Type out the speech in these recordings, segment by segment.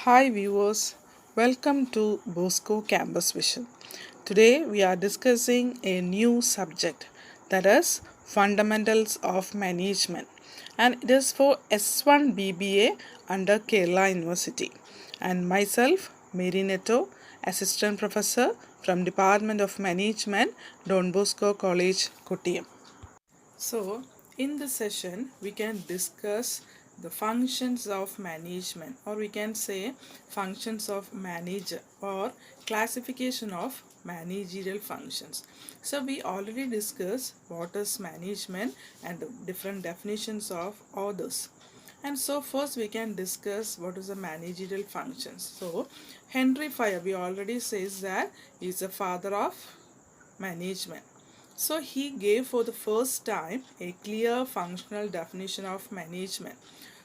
Hi viewers, welcome to Bosco Campus Vision. Today we are discussing a new subject, that is Fundamentals of Management, and it is for S1 BBA under Kerala University. And myself, Mary Netto, Assistant Professor from Department of Management, Don Bosco College, Kottayam. So, in this session, we can discuss the functions of management, or we can say functions of manager, or classification of managerial functions. So, we already discussed what is management and the different definitions of others. And so first we can discuss what is the managerial functions. So Henry Fire, we already says that he is the father of management. So he gave for the first time a clear functional definition of management.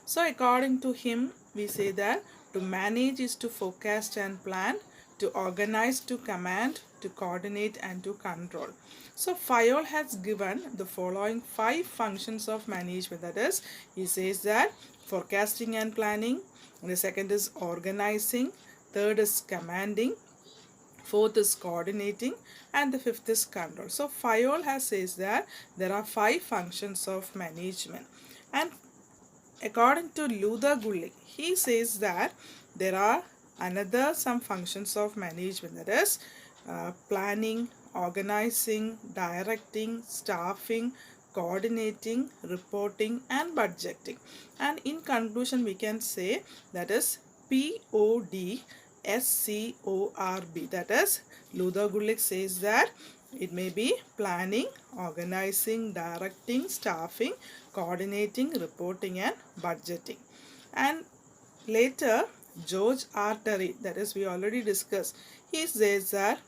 So according to him, we say that to manage is to forecast and plan, to organize, to command, to coordinate and to control. So Fayol has given the following 5 functions of management. That is, he says that forecasting and planning, the second is organizing, third is commanding, fourth is coordinating, and the fifth is control. So Fayol has says that there are 5 functions of management, and according to Luther Gullik, he says that there are another some functions of management, that is planning, organizing, directing, staffing, coordinating, reporting and budgeting. And in conclusion we can say that is POD SCORB, that is Luther Gullik says that it may be planning, organizing, directing, staffing, coordinating, reporting and budgeting. And later George R. Terry, that is we already discussed, he says that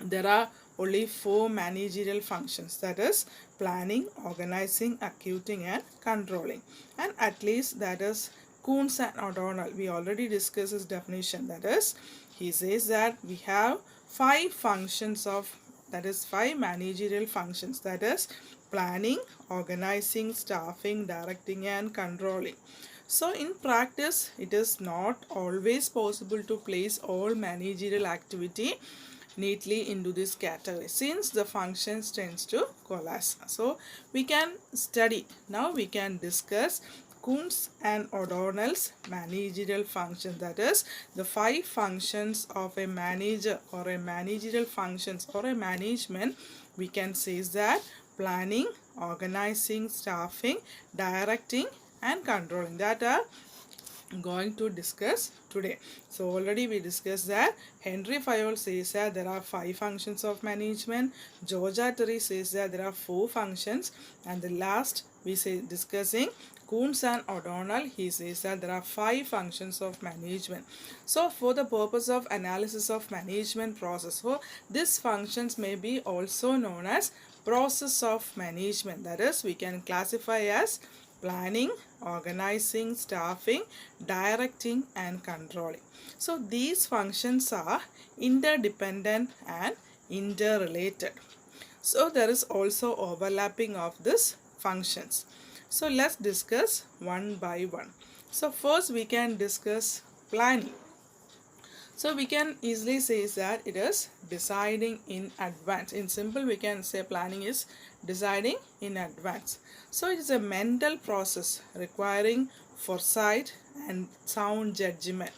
there are only 4 managerial functions, that is planning, organizing, accounting and controlling. And at least that is Coons and O'Donnell, we already discussed his definition, that is he says that we have 5 functions of, that is 5 managerial functions, that is planning, organizing, staffing, directing and controlling. So in practice it is not always possible to place all managerial activity neatly into this category since the functions tends to collapse. So we can study, now we can discuss Coons and O'Donnell's managerial function, that is the 5 functions of a manager or a managerial functions or a management. We can say that planning, organizing, staffing, directing and controlling, that are going to discuss today. So already we discussed that Henry Fayol says that there are 5 functions of management, George R. Terry says that there are 4 functions, and the last we say discussing Coons and O'Donnell, he says that there are 5 functions of management. So for the purpose of analysis of management process, so these functions may be also known as process of management, that is we can classify as planning, organizing, staffing, directing and controlling. So these functions are interdependent and interrelated. So there is also overlapping of these functions. So let's discuss one by one. So first we can discuss planning. So we can easily say that it is deciding in advance. In simple we can say planning is deciding in advance. So it is a mental process requiring foresight and sound judgment.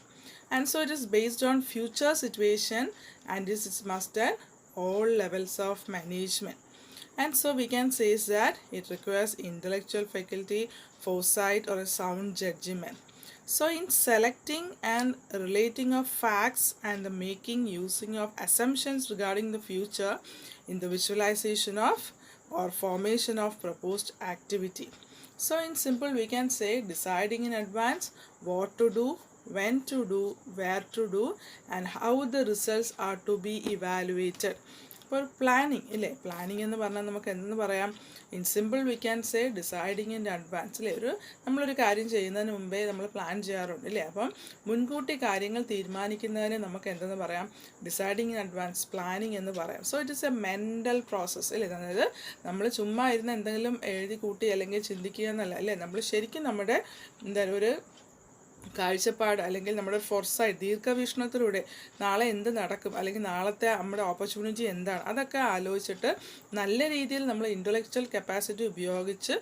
And so it is based on future situation, and this is must at all levels of management. And so we can say that it requires intellectual faculty, foresight or a sound judgment. So in selecting and relating of facts and the making using of assumptions regarding the future in the visualization of or formation of proposed activity. So in simple we can say deciding in advance what to do, when to do, where to do and how the results are to be evaluated. For planning, ഇല്ലേ planning എന്ന് പറഞ്ഞാൽ നമുക്ക് എന്ന് പറയാം, in simple we can say deciding in advance അല്ലേ. നമ്മളൊരു കാര്യം ചെയ്യുന്നതിന് മുമ്പേ നമ്മൾ പ്ലാൻ ചെയ്യാറുണ്ട് അല്ലേ. അപ്പം മുൻകൂട്ടി കാര്യങ്ങൾ തീരുമാനിക്കുന്നതിന് നമുക്ക് എന്തെന്ന് പറയാം, ഡിസൈഡിങ് ഇൻ അഡ്വാൻസ്, പ്ലാനിങ് എന്ന് പറയാം. So it is A mental process അല്ലേ. അതായത് നമ്മൾ ചുമ്മാ ഇരുന്ന് എന്തെങ്കിലും എഴുതി കൂട്ടി അല്ലെങ്കിൽ ചിന്തിക്കുക എന്നല്ല അല്ലേ, നമ്മൾ ശരിക്കും നമ്മുടെ എന്താ ഒരു കാഴ്ചപ്പാട് അല്ലെങ്കിൽ നമ്മുടെ ഫോർസൈറ്റ് ദീർഘവീക്ഷണത്തിലൂടെ നാളെ എന്ത് നടക്കും അല്ലെങ്കിൽ നാളത്തെ നമ്മുടെ ഓപ്പർച്യൂണിറ്റി എന്താണ് അതൊക്കെ ആലോചിച്ചിട്ട് നല്ല രീതിയിൽ നമ്മൾ ഇൻ്റലക്ച്വൽ കപ്പാസിറ്റി ഉപയോഗിച്ച്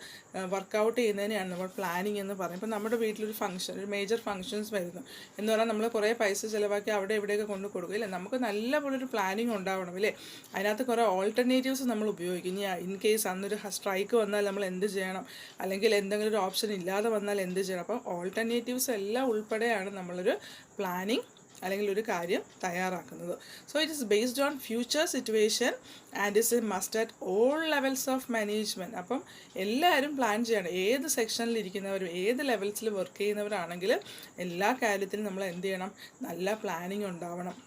വർക്കൗട്ട് ചെയ്യുന്നതിനെയാണ് നമ്മൾ പ്ലാനിങ് എന്ന് പറയുന്നത്. ഇപ്പം നമ്മുടെ വീട്ടിലൊരു ഫംഗ്ഷൻ, ഒരു മേജർ ഫംഗ്ഷൻസ് വരുന്നു എന്ന് പറഞ്ഞാൽ നമ്മൾ കുറേ പൈസ ചിലവാക്കി അവിടെ ഇവിടെയൊക്കെ കൊണ്ട് കൊടുക്കും ഇല്ലേ. നമുക്ക് നല്ല പോലൊരു പ്ലാനിങ് ഉണ്ടാവണം ഇല്ലേ. അതിനകത്ത് കുറേ ഓൾട്ടർനേറ്റീവ്സ് നമ്മൾ ഉപയോഗിക്കും. ഇനി ഇൻ കേസ് അന്നൊരു സ്ട്രൈക്ക് വന്നാൽ നമ്മൾ എന്ത് ചെയ്യണം, അല്ലെങ്കിൽ എന്തെങ്കിലും ഒരു ഓപ്ഷൻ ഇല്ലാതെ വന്നാൽ എന്ത് ചെയ്യണം. അപ്പം ഓൾട്ടർനേറ്റീവ്സ് എല്ലാം ഉൾപ്പെടെയാണ് നമ്മളൊരു പ്ലാനിങ് അല്ലെങ്കിൽ ഒരു കാര്യം തയ്യാറാക്കുന്നത്. So it is based on future situation and is A must at all levels of management. അപ്പം എല്ലാവരും പ്ലാൻ ചെയ്യണം. ഏത് സെക്ഷനിൽ ഇരിക്കുന്നവരും ഏത് ലെവൽസിൽ വർക്ക് ചെയ്യുന്നവരാണെങ്കിലും എല്ലാ കാര്യത്തിലും നമ്മൾ എന്ത് ചെയ്യണം, നല്ല പ്ലാനിങ് ഉണ്ടാവണം.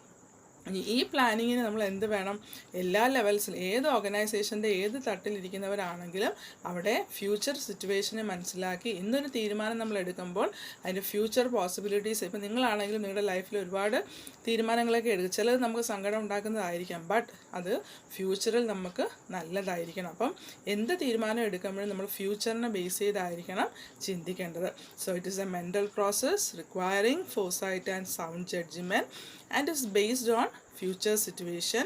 ഈ പ്ലാനിങ്ങിന് നമ്മൾ എന്ത് വേണം, എല്ലാ ലെവൽസിലും ഏത് ഓർഗനൈസേഷൻ്റെ ഏത് തട്ടിലിരിക്കുന്നവരാണെങ്കിലും അവിടെ ഫ്യൂച്ചർ സിറ്റുവേഷനെ മനസ്സിലാക്കി ഇന്നൊരു തീരുമാനം നമ്മൾ എടുക്കുമ്പോൾ അതിൻ്റെ ഫ്യൂച്ചർ പോസിബിലിറ്റീസ്, ഇപ്പം നിങ്ങളാണെങ്കിലും നിങ്ങളുടെ ലൈഫിൽ ഒരുപാട് തീരുമാനങ്ങളൊക്കെ എടുക്കും. ചിലത് നമുക്ക് സങ്കടം ഉണ്ടാക്കുന്നതായിരിക്കാം, ബട്ട് അത് ഫ്യൂച്ചറിൽ നമുക്ക് നല്ലതായിരിക്കണം. അപ്പം എന്ത് തീരുമാനം എടുക്കുമ്പോഴും നമ്മൾ ഫ്യൂച്ചറിനെ ബേസ് ചെയ്തായിരിക്കണം ചിന്തിക്കേണ്ടത്. So it is a mental process requiring foresight and sound judgement and is based on future situation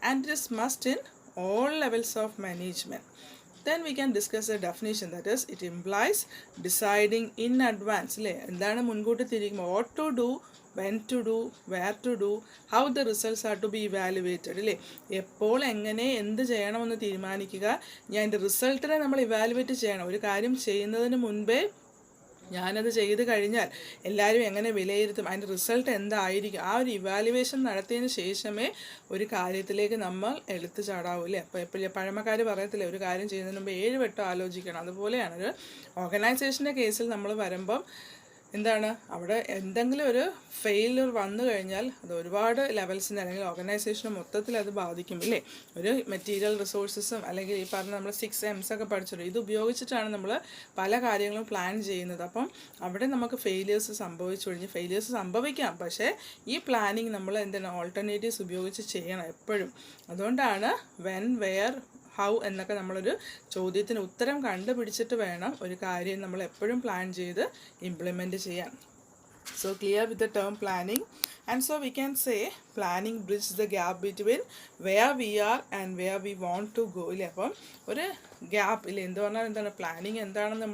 and it is must in all levels of management. Then we can discuss a definition, that is it implies deciding in advance അല്ലേ. എന്താണ് മുൻകൂട്ടി തിരിക്കുമ്പോൾ what to do, when to do, where to do, how the results are to be evaluated അല്ലേ. എപ്പോൾ എങ്ങനെ എന്ത് ചെയ്യണമെന്ന് തീരുമാനിക്കുക, ഞാൻ അതിൻ്റെ റിസൾട്ടിനെ നമ്മൾ ഇവാലുവേറ്റ് ചെയ്യണം. ഒരു കാര്യം ചെയ്യുന്നതിന് മുൻപേ ഞാനത് ചെയ്ത് കഴിഞ്ഞാൽ എല്ലാവരും എങ്ങനെ വിലയിരുത്തും, അതിൻ്റെ റിസൾട്ട് എന്തായിരിക്കും, ആ ഒരു ഇവാലുവേഷൻ നടത്തിയതിന് ശേഷമേ ഒരു കാര്യത്തിലേക്ക് നമ്മൾ എടുത്തു ചാടാവൂല്ലേ. അപ്പോൾ എപ്പോഴും പഴമക്കാർ പറയത്തില്ലേ, ഒരു കാര്യം ചെയ്യുന്നതിന് മുമ്പ് 7 വട്ടം ആലോചിക്കണം. അതുപോലെയാണ് ഒരു ഓർഗനൈസേഷൻ്റെ കേസിൽ നമ്മൾ വരുമ്പം എന്താണ്, അവിടെ എന്തെങ്കിലും ഒരു ഫെയിലിയർ വന്നു കഴിഞ്ഞാൽ അത് ഒരുപാട് ലെവൽസിന് അല്ലെങ്കിൽ ഓർഗനൈസേഷന് മൊത്തത്തിൽ അത് ബാധിക്കും ഇല്ലേ. ഒരു മെറ്റീരിയൽ റിസോഴ്സസും അല്ലെങ്കിൽ ഈ പറഞ്ഞ നമ്മൾ 6 M's ഒക്കെ പഠിച്ചല്ലോ, ഇത് ഉപയോഗിച്ചിട്ടാണ് നമ്മൾ പല കാര്യങ്ങളും പ്ലാൻ ചെയ്യുന്നത്. അപ്പം അവിടെ നമുക്ക് ഫെയിലിയേഴ്സ് സംഭവിച്ചു കഴിഞ്ഞ് ഫെയിലിയേഴ്സ് സംഭവിക്കാം, പക്ഷേ ഈ പ്ലാനിങ് നമ്മൾ എന്താണ് ഓൾട്ടർനേറ്റീവ്സ് ഉപയോഗിച്ച് ചെയ്യണം എപ്പോഴും. അതുകൊണ്ടാണ് വെൻ, വെയർ, ഹൗ എന്നൊക്കെ നമ്മളൊരു ചോദ്യത്തിന് ഉത്തരം കണ്ടുപിടിച്ചിട്ട് വേണം ഒരു കാര്യം നമ്മൾ എപ്പോഴും പ്ലാൻ ചെയ്ത് ഇംപ്ലിമെൻറ്റ് ചെയ്യാൻ. So clear with the term planning, and so we can say planning bridges the gap between where we are and where we want to go ഇല്ലേ. അപ്പം ഒരു ഗ്യാപ്പ് ഇല്ലേ, എന്ത് പറഞ്ഞാൽ എന്താണ് പ്ലാനിങ് എന്താണെന്ന്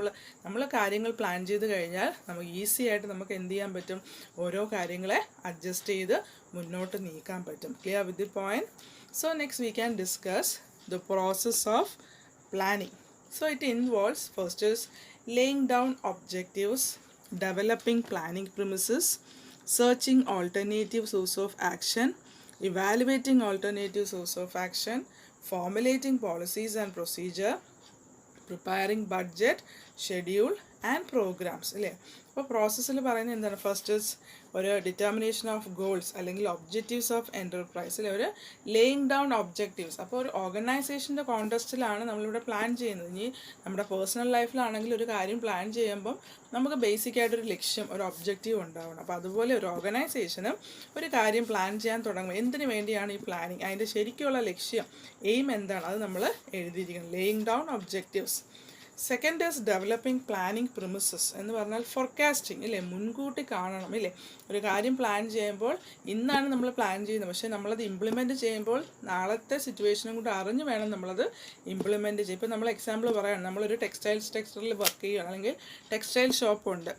നമ്മൾ കാര്യങ്ങൾ പ്ലാൻ ചെയ്ത് കഴിഞ്ഞാൽ നമുക്ക് ഈസി ആയിട്ട് നമുക്ക് എന്ത് ചെയ്യാൻ പറ്റും, ഓരോ കാര്യങ്ങളെ അഡ്ജസ്റ്റ് ചെയ്ത് മുന്നോട്ട് നീക്കാൻ പറ്റും. Clear with the point. So next we can discuss the process of planning. So it involves first is laying down objectives, developing planning premises, searching alternative source of action, evaluating alternative source of action, formulating policies and procedure, preparing budget, schedule and programs അല്ലേ. അപ്പോൾ പ്രോസസ്സിൽ പറയുന്നത് എന്താണ്, first is ഒരു determination of goals അല്ലെങ്കിൽ objectives of എൻ്റർപ്രൈസിൽ ഒരു laying down objectives. അപ്പോൾ ഒരു ഓർഗനൈസേഷൻ്റെ കോണ്ടെക്സ്റ്റിലാണ് നമ്മളിവിടെ പ്ലാൻ ചെയ്യുന്നത്. ഇനി നമ്മുടെ പേഴ്സണൽ ലൈഫിലാണെങ്കിൽ ഒരു കാര്യം പ്ലാൻ ചെയ്യുമ്പം നമുക്ക് ബേസിക്കായിട്ടൊരു ലക്ഷ്യം, ഒരു ഒബ്ജക്റ്റീവ് ഉണ്ടാവണം. അപ്പോൾ അതുപോലെ ഒരു ഓർഗനൈസേഷനും ഒരു കാര്യം പ്ലാൻ ചെയ്യാൻ തുടങ്ങും. എന്തിനു വേണ്ടിയാണ് ഈ പ്ലാനിങ്, അതിൻ്റെ ശരിക്കുള്ള ലക്ഷ്യം, എയിം എന്താണ്, അത് നമ്മൾ എഴുതിയിരിക്കണം. Laying down objectives. Second is developing planning premises എന്ന് പറഞ്ഞാൽ ഫോർകാസ്റ്റിംഗ് ഇല്ലേ, മുൻകൂട്ടി കാണണം ഇല്ലേ. ഒരു കാര്യം പ്ലാൻ ചെയ്യുമ്പോൾ ഇന്നാണ് നമ്മൾ പ്ലാൻ ചെയ്യുന്നത്, പക്ഷേ നമ്മളത് ഇംപ്ലിമെൻറ്റ് ചെയ്യുമ്പോൾ നാളത്തെ സിറ്റുവേഷനും കൂടി അറിഞ്ഞ് വേണം നമ്മളത് ഇംപ്ലിമെൻറ്റ് ചെയ്യും. ഇപ്പോൾ നമ്മൾ എക്സാമ്പിൾ പറയുകയാണ്, നമ്മളൊരു ടെക്സ്റ്റൈലിൽ വർക്ക് ചെയ്യുകയാണ് അല്ലെങ്കിൽ ടെക്സ്റ്റൈൽ ഷോപ്പുണ്ട്.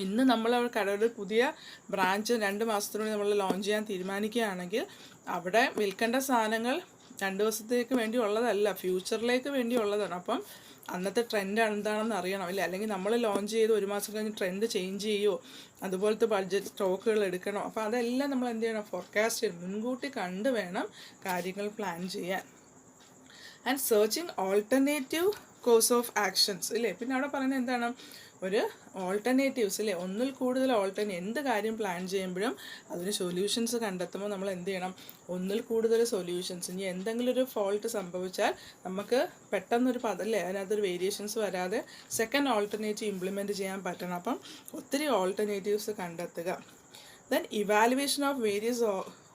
ഇന്ന് നമ്മൾ കടയുടെ പുതിയ ബ്രാഞ്ച് 2 മാസത്തിനുള്ളിൽ നമ്മൾ ലോഞ്ച് ചെയ്യാൻ തീരുമാനിക്കുകയാണെങ്കിൽ അവിടെ വിൽക്കേണ്ട സാധനങ്ങൾ 2 ദിവസത്തേക്ക് വേണ്ടി ഉള്ളതല്ല, ഫ്യൂച്ചറിലേക്ക് വേണ്ടി ഉള്ളതാണ്. അപ്പം അന്നത്തെ ട്രെൻഡ് എന്താണെന്ന് അറിയണം അല്ലേ. അല്ലെങ്കിൽ നമ്മൾ ലോഞ്ച് ചെയ്ത് 1 മാസം കഴിഞ്ഞ് ട്രെൻഡ് ചേഞ്ച് ചെയ്യുമോ, അതുപോലത്തെ ബഡ്ജറ്റ് സ്റ്റോക്കുകൾ എടുക്കണോ. അപ്പോൾ അതെല്ലാം നമ്മൾ എന്ത് ചെയ്യണം, ഫോർകാസ്റ്റ് ചെയ്യണം, മുൻകൂട്ടി കണ്ട് വേണം കാര്യങ്ങൾ പ്ലാൻ ചെയ്യാൻ. And searching alternative course of actions ഇല്ലേ. പിന്നെ അവിടെ പറയുന്നത് എന്താണ്, ഒരു ഓൾട്ടർനേറ്റീവ്സ് ഇല്ലേ, ഒന്നിൽ കൂടുതൽ എന്ത് കാര്യം പ്ലാൻ ചെയ്യുമ്പോഴും അതിന് സൊല്യൂഷൻസ് കണ്ടെത്തുമ്പോൾ നമ്മൾ എന്ത് ചെയ്യണം, ഒന്നിൽ കൂടുതൽ സൊല്യൂഷൻസ്. ഇനി എന്തെങ്കിലും ഒരു ഫോൾട്ട് സംഭവിച്ചാൽ നമുക്ക് പെട്ടെന്നൊരു പദല്ലേ അതിനകത്തൊരു വേരിയേഷൻസ് വരാതെ സെക്കൻഡ് ഓൾട്ടർനേറ്റീവ് ഇംപ്ലിമെൻറ്റ് ചെയ്യാൻ പറ്റണം. അപ്പം ഒത്തിരി ഓൾട്ടർനേറ്റീവ്സ് കണ്ടെത്തുക. Then evaluation of various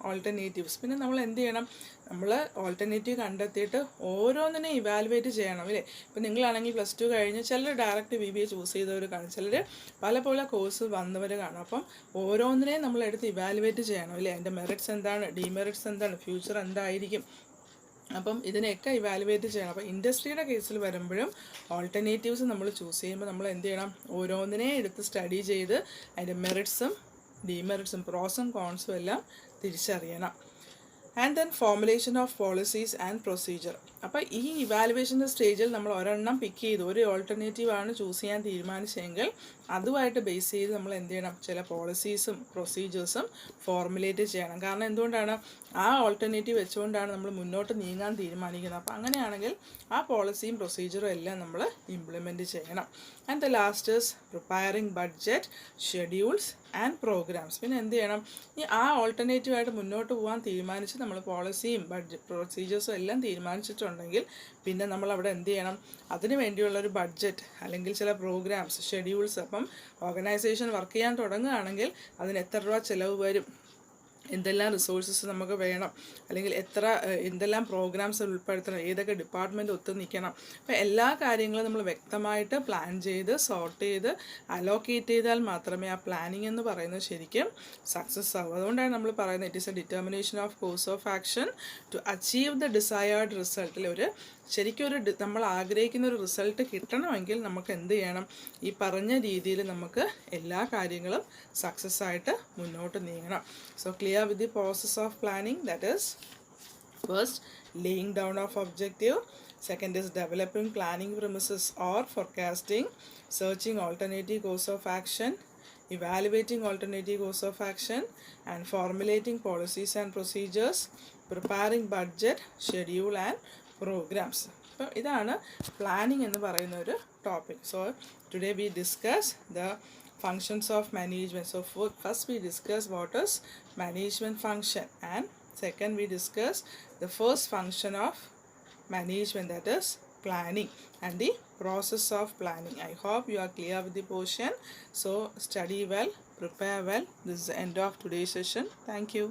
alternatives. പിന്നെ നമ്മൾ എന്ത് ചെയ്യണം, നമ്മൾ ഓൾട്ടർനേറ്റീവ് കണ്ടെത്തിയിട്ട് ഓരോന്നിനെ ഇവാലുവേറ്റ് ചെയ്യണം അല്ലേ. ഇപ്പം നിങ്ങളാണെങ്കിൽ +2 കഴിഞ്ഞ് ചിലർ ഡയറക്റ്റ് BBA ചൂസ് ചെയ്തവർ കാണും, ചിലർ പല പല കോഴ്സ് വന്നവർ കാണും. അപ്പം ഓരോന്നിനെയും നമ്മൾ എടുത്ത് ഇവാലുവേറ്റ് ചെയ്യണം അല്ലേ. അതിൻ്റെ മെറിറ്റ്സ് എന്താണ്, ഡിമെറിറ്റ്സ് എന്താണ്, ഫ്യൂച്ചർ എന്തായിരിക്കും. അപ്പം ഇതിനെയൊക്കെ ഇവാലുവേറ്റ് ചെയ്യണം. അപ്പോൾ ഇൻഡസ്ട്രിയുടെ കേസിൽ വരുമ്പോഴും ഓൾട്ടർനേറ്റീവ്സ് നമ്മൾ ചൂസ് ചെയ്യുമ്പോൾ നമ്മൾ എന്ത് ചെയ്യണം, ഓരോന്നിനെ എടുത്ത് സ്റ്റഡി ചെയ്ത് അതിൻ്റെ മെറിറ്റ്സും ഡിമെറിറ്റ്സും പ്രോസും കോൺസും എല്ലാം തിരിച്ചറിയണം. And then formulation of policies and procedure. അപ്പോൾ ഈ ഇവാലുവേഷൻ്റെ സ്റ്റേജിൽ നമ്മൾ ഒരെണ്ണം പിക്ക് ചെയ്ത് ഒരു ഓൾട്ടർനേറ്റീവാണ് ചൂസ് ചെയ്യാൻ തീരുമാനിച്ചെങ്കിൽ അതുമായിട്ട് ബേസ് ചെയ്ത് നമ്മൾ എന്ത് ചെയ്യണം, ചില പോളിസീസും പ്രൊസീജിയേഴ്സും ഫോർമുലേറ്റ് ചെയ്യണം. കാരണം എന്തുകൊണ്ടാണ്, ആ ഓൾട്ടർനേറ്റീവ് വെച്ചുകൊണ്ടാണ് നമ്മൾ മുന്നോട്ട് നീങ്ങാൻ തീരുമാനിക്കുന്നത്. അപ്പോൾ അങ്ങനെയാണെങ്കിൽ ആ പോളിസിയും പ്രൊസീജിയറും എല്ലാം നമ്മൾ ഇംപ്ലിമെൻറ്റ് ചെയ്യണം. And the last is preparing budget, schedules and programmes. പിന്നെ എന്ത് ചെയ്യണം, ഈ ആ ഓൾട്ടർനേറ്റീവായിട്ട് മുന്നോട്ട് പോകാൻ തീരുമാനിച്ച് നമ്മൾ പോളിസിയും പ്രൊസീജിയേഴ്സും എല്ലാം തീരുമാനിച്ചിട്ടുണ്ടെങ്കിൽ പിന്നെ നമ്മൾ അവിടെ എന്ത് ചെയ്യണം, അതിന് വേണ്ടിയുള്ളൊരു ബഡ്ജറ്റ് അല്ലെങ്കിൽ ചില പ്രോഗ്രാംസ്, ഷെഡ്യൂൾസ്. അപ്പം ഓർഗനൈസേഷൻ വർക്ക് ചെയ്യാൻ തുടങ്ങുകയാണെങ്കിൽ അതിന് എത്ര രൂപ ചിലവ് വരും, എന്തെല്ലാം റിസോഴ്സസ് നമുക്ക് വേണം, അല്ലെങ്കിൽ എന്തെല്ലാം പ്രോഗ്രാംസ് ഉൾപ്പെടുത്തണം, ഏതൊക്കെ ഡിപ്പാർട്ട്മെൻറ്റ് ഒത്തു നിൽക്കണം. അപ്പോൾ എല്ലാ കാര്യങ്ങളും നമ്മൾ വ്യക്തമായിട്ട് പ്ലാൻ ചെയ്ത് സോർട്ട് ചെയ്ത് അലോക്കേറ്റ് ചെയ്താൽ മാത്രമേ ആ പ്ലാനിങ് എന്ന് പറയുന്നത് ശരിക്കും സക്സസ് ആകും. അതുകൊണ്ടാണ് നമ്മൾ പറയുന്നത് it is a determination of course of action to achieve the desired റിസൾട്ടിൽ. ശരിക്കും നമ്മൾ ആഗ്രഹിക്കുന്ന ഒരു റിസൾട്ട് കിട്ടണമെങ്കിൽ നമുക്ക് എന്ത് ചെയ്യണം, ഈ പറഞ്ഞ രീതിയിൽ നമുക്ക് എല്ലാ കാര്യങ്ങളും സക്സസ് ആയിട്ട് മുന്നോട്ട് നീങ്ങണം. So clear with the process of planning. That is first laying down of objective, second is developing planning premises or forecasting, searching alternative course of action, evaluating alternative course of action, and formulating policies and procedures, preparing budget, schedule and programs. അപ്പോൾ ഇതാണ് planning എന്ന് പറയുന്ന ഒരു topic. So today we discuss the functions of management. So first we discuss what is management function, and second we discuss the first function of management, that is planning, and the process of planning. I hope you are clear with the portion. So study well, prepare well. This is the end of today's session. Thank you.